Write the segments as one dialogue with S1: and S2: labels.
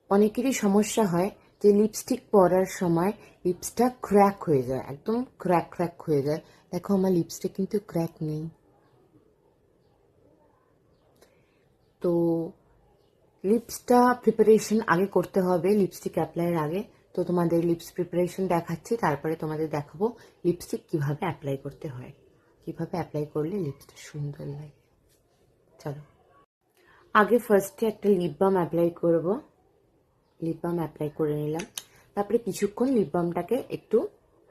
S1: অনেকেরই সমস্যা হয় যে লিপস্টিক পরার সময় লিপসটা ক্র্যাক হয়ে যায়, একদম ক্র্যাক হয়ে যায়। দেখো আমার লিপসটা কিন্তু ক্র্যাক নেই। তো লিপসটা প্রিপারেশন আগে করতে হবে লিপস্টিক অ্যাপ্লাইয়ের আগে। তো তোমাদের লিপস প্রিপারেশন দেখাচ্ছি, তারপরে তোমাদের দেখাবো লিপস্টিক কিভাবে অ্যাপ্লাই করতে হয়, কিভাবে অ্যাপ্লাই করলে লিপসটা সুন্দর লাগে। চলো, আগে ফার্স্টে একটা লিপ বাম অ্যাপ্লাই করবো। লিপ বাম অ্যাপ্লাই করে নিলাম, তারপরে কিছুক্ষণ লিপ বামটাকে একটু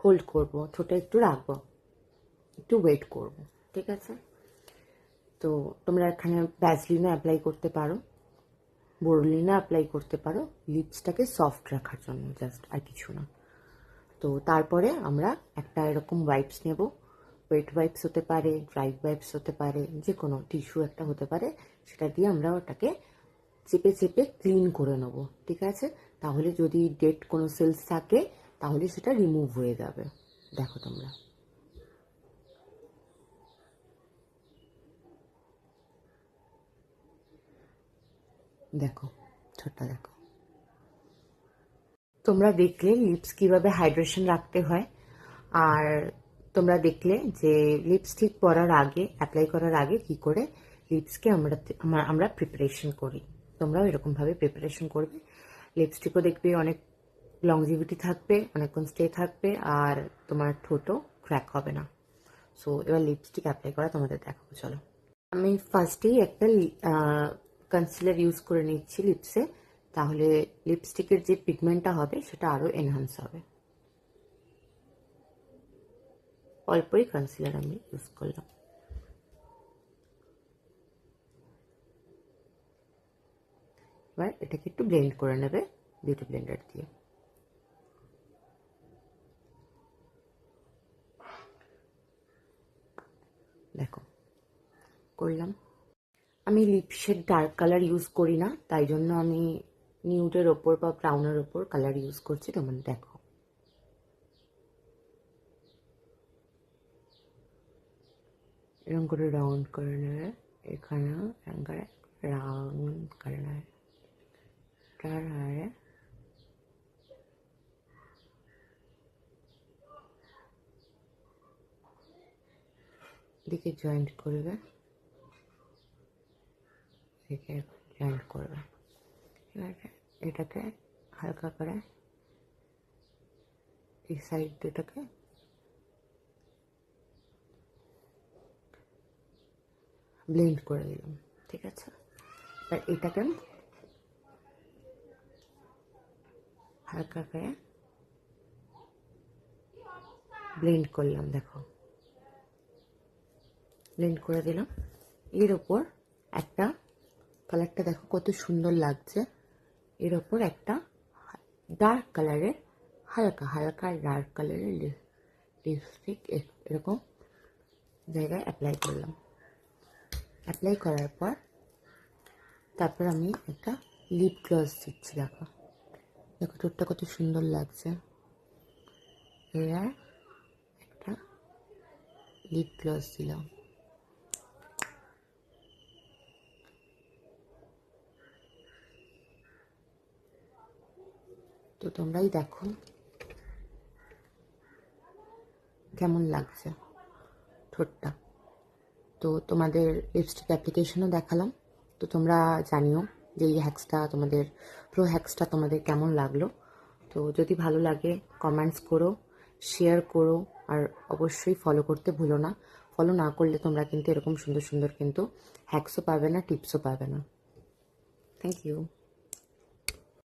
S1: হোল্ড করব, ঠোঁটে একটু রাখবো, একটু ওয়েট করব, ঠিক আছে। তো তোমরা এখানে ভ্যাসলিনও অ্যাপ্লাই করতে পারো, বোরলিনও অ্যাপ্লাই করতে পারো, লিপসটাকে সফট রাখার জন্য জাস্ট, আর কিছু না। তো তারপরে আমরা একটা এরকম ওয়াইপস নেব, ওয়েট ওয়াইপস হতে পারে, ড্রাই ওয়াইপস হতে পারে, যে কোনো টিস্যু একটা হতে পারে, সেটা দিয়ে আমরা ওটাকে চেপে চেপে ক্লিন করে নেব, ঠিক আছে। তাহলে যদি ডেড কোনো সেলস থাকে তাহলে সেটা রিমুভ হয়ে যাবে। দেখো তোমরা, দেখো ছোটটা দেখো। তোমরা দেখলে লিপস কিভাবে হাইড্রেশন রাখতে হয়, আর তোমরা দেখলে যে লিপস্টিক পরার আগে, অ্যাপ্লাই করার আগে কি করে লিপসকে আমরা প্রিপারেশন করি। তোমরাও এরকমভাবে প্রিপারেশন করবে, লিপস্টিকও দেখবে অনেক লংজিভিটি থাকবে, অনেকক্ষণ স্টে থাকবে, আর তোমার ঠোঁটও ক্র্যাক হবে না। সো এবার লিপস্টিক অ্যাপ্লাই করা তোমাদের দেখাবো, চলো। আমি ফার্স্টেই একটা কনসিলার ইউজ করে নিচ্ছি লিপসে, তাহলে লিপস্টিকের যে পিগমেন্টটা হবে সেটা আরও এনহান্স হবে। অল্পই কনসিলার আমি ইউজ করলাম। এবার এটাকে একটু ব্লেন্ড করে নেবে বিউটি ব্লেন্ডার দিয়ে। দেখো করলাম। আমি লিপসের ডার্ক কালার ইউজ করি না, তাই জন্য আমি নিউডের ওপর বা ব্রাউনের ওপর কালার ইউজ করছি। তোমরা দেখো, এরকম করে রাউন্ড করে নেবে, এখানে রাউন্ড করে নেবে, তারপরে দিকে জয়েন্ট করবে, দিকে জয়েন্ট করবে। এটাকে হালকা করে এই সাইড দুটাকে ব্লেন্ড করে দিলাম, ঠিক আছে। আর এটাকে হালকা করে ব্লেন্ড করলাম, দেখো ব্লেন্ড করে দিলাম। এর ওপর একটা কালারটা দেখো কত সুন্দর লাগছে, এর ওপর একটা ডার্ক কালারের, হালকা হালকা ডার্ক কালারের লিপস্টিক এরকম জায়গায় অ্যাপ্লাই করলাম। অ্যাপ্লাই করার পর তারপর আমি একটা লিপ গ্লস দিচ্ছি, দেখো দেখো ঠোঁটটা কত সুন্দর লাগছে। এবার একটা লিপ গ্লস দিলাম। তো তোমরাই দেখো কেমন লাগছে ঠোঁটটা। তো তোমাদের লিপস্টিক অ্যাপ্লিকেশনও দেখালাম, তো তোমরা জানিও যে এই হ্যাক্সটা তোমাদের, প্রো হ্যাক্সটা তোমাদের কেমন লাগলো। তো যদি ভালো লাগে কমেন্টস করো, শেয়ার করো, আর অবশ্যই ফলো করতে ভুলো না। ফলো না করলে তোমরা কিন্তু এরকম সুন্দর সুন্দর কিন্তু হ্যাক্সও পাবে না, টিপসও পাবে না। Thank you.